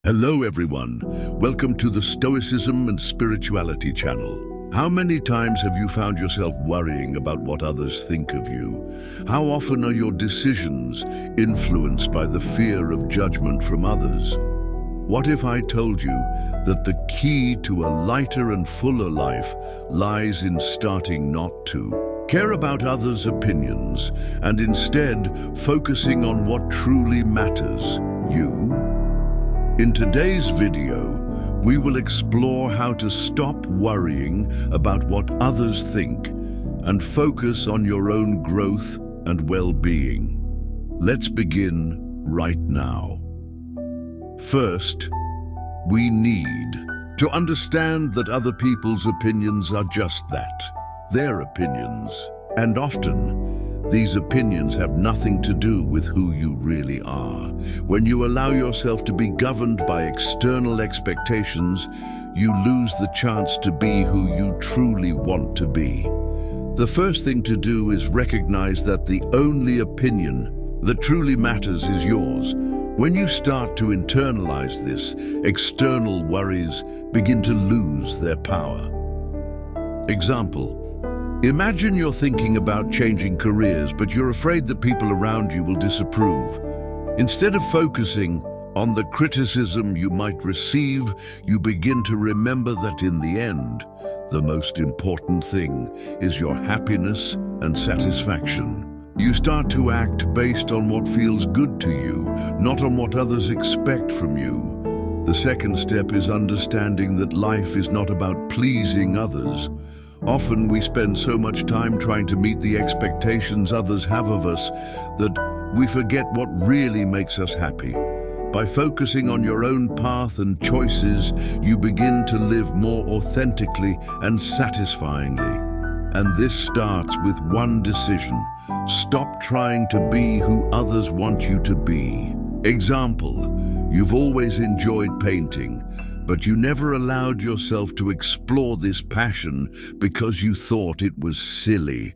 Hello everyone, welcome to the Stoicism and Spirituality channel. How many times have you found yourself worrying about what others think of you? How often are your decisions influenced by the fear of judgment from others? What if I told you that the key to a lighter and fuller life lies in starting not to care about others' opinions and instead focusing on what truly matters, you? In today's video, we will explore how to stop worrying about what others think and focus on your own growth and well-being. Let's begin right now. First, we need to understand that other people's opinions are just that, their opinions, and often these opinions have nothing to do with who you really are. When you allow yourself to be governed by external expectations, you lose the chance to be who you truly want to be. The first thing to do is recognize that the only opinion that truly matters is yours. When you start to internalize this, external worries begin to lose their power. Example: imagine you're thinking about changing careers, but you're afraid that people around you will disapprove. Instead of focusing on the criticism you might receive, you begin to remember that in the end, the most important thing is your happiness and satisfaction. You start to act based on what feels good to you, not on what others expect from you. The second step is understanding that life is not about pleasing others. Often we spend so much time trying to meet the expectations others have of us that we forget what really makes us happy. By focusing on your own path and choices, you begin to live more authentically and satisfyingly. And this starts with one decision: stop trying to be who others want you to be. Example: you've always enjoyed painting, but you never allowed yourself to explore this passion because you thought it was silly.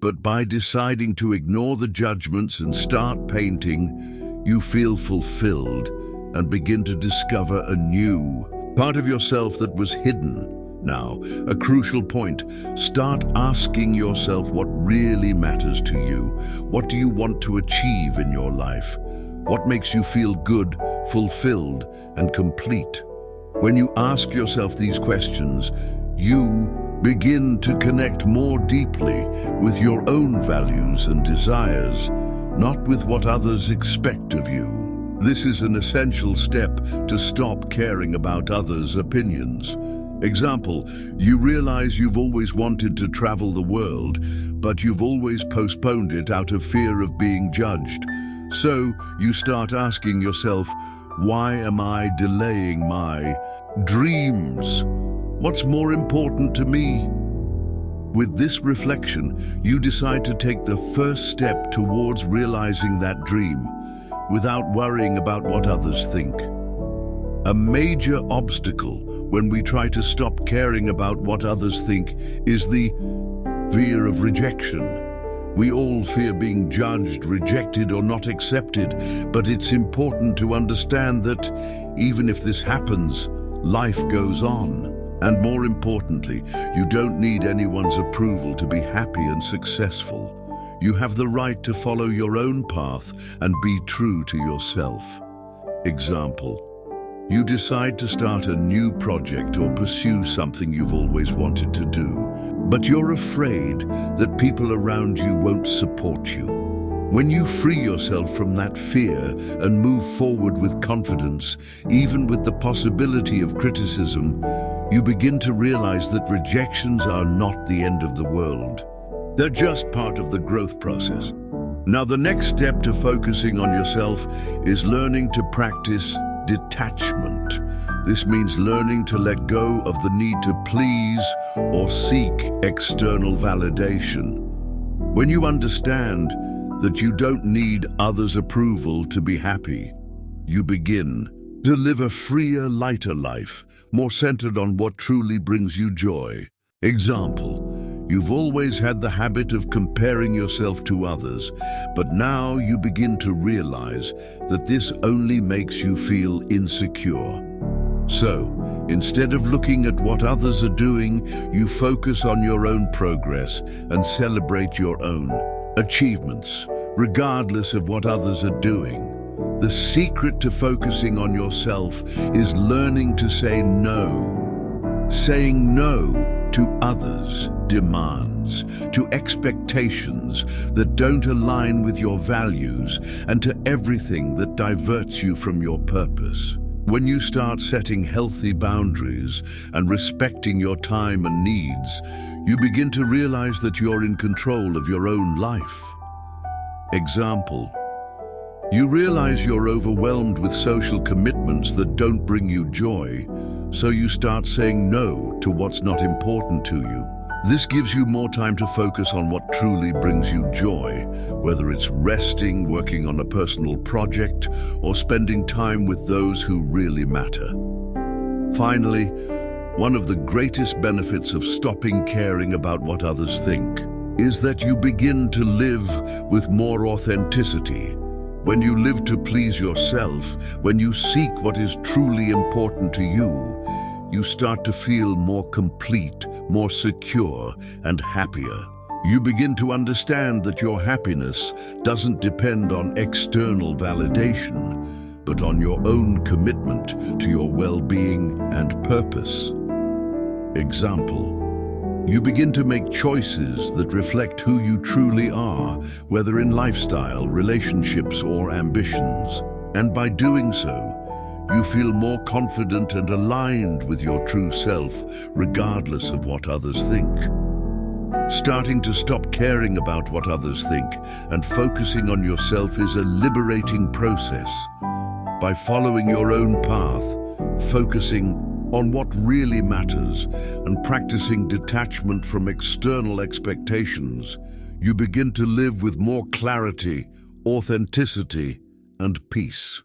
But by deciding to ignore the judgments and start painting, you feel fulfilled and begin to discover a new part of yourself that was hidden. Now, a crucial point: start asking yourself what really matters to you. What do you want to achieve in your life? What makes you feel good, fulfilled, and complete? When you ask yourself these questions, you begin to connect more deeply with your own values and desires, not with what others expect of you. This is an essential step to stop caring about others' opinions. Example: you realize you've always wanted to travel the world, but you've always postponed it out of fear of being judged. So you start asking yourself, why am I delaying my dreams? What's more important to me? With this reflection, you decide to take the first step towards realizing that dream without worrying about what others think. A major obstacle when we try to stop caring about what others think is the fear of rejection. We all fear being judged, rejected, or not accepted, but it's important to understand that even if this happens, life goes on. And more importantly, you don't need anyone's approval to be happy and successful. You have the right to follow your own path and be true to yourself. Example: you decide to start a new project or pursue something you've always wanted to do, but you're afraid that people around you won't support you. When you free yourself from that fear and move forward with confidence, even with the possibility of criticism, you begin to realize that rejections are not the end of the world. They're just part of the growth process. Now, the next step to focusing on yourself is learning to practice detachment. This means learning to let go of the need to please or seek external validation. When you understand that you don't need others' approval to be happy, you begin to live a freer, lighter life, more centered on what truly brings you joy. Example: You've always had the habit of comparing yourself to others, but now you begin to realize that this only makes you feel insecure. So, instead of looking at what others are doing, you focus on your own progress and celebrate your own achievements, regardless of what others are doing. The secret to focusing on yourself is learning to say no. Saying no to others' demands, to expectations that don't align with your values, and to everything that diverts you from your purpose. When you start setting healthy boundaries and respecting your time and needs, you begin to realize that you're in control of your own life. Example: you realize you're overwhelmed with social commitments that don't bring you joy, so you start saying no to what's not important to you. This gives you more time to focus on what truly brings you joy, whether it's resting, working on a personal project, or spending time with those who really matter. Finally, one of the greatest benefits of stopping caring about what others think is that you begin to live with more authenticity. When you live to please yourself, when you seek what is truly important to you, you start to feel more complete, more secure, and happier. You begin to understand that your happiness doesn't depend on external validation, but on your own commitment to your well-being and purpose. Example: you begin to make choices that reflect who you truly are, whether in lifestyle, relationships, or ambitions. And by doing so, you feel more confident and aligned with your true self, regardless of what others think. Starting to stop caring about what others think and focusing on yourself is a liberating process. By following your own path, focusing on what really matters, and practicing detachment from external expectations, you begin to live with more clarity, authenticity, and peace.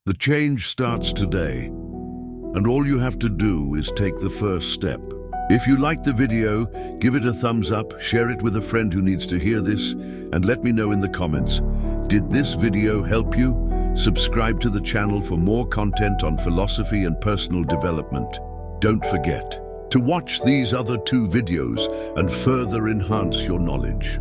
The change starts today, and all you have to do is take the first step. If you liked the video, give it a thumbs up, share it with a friend who needs to hear this, and let me know in the comments, did this video help you? Subscribe to the channel for more content on philosophy and personal development. Don't forget to watch these other 2 videos and further enhance your knowledge.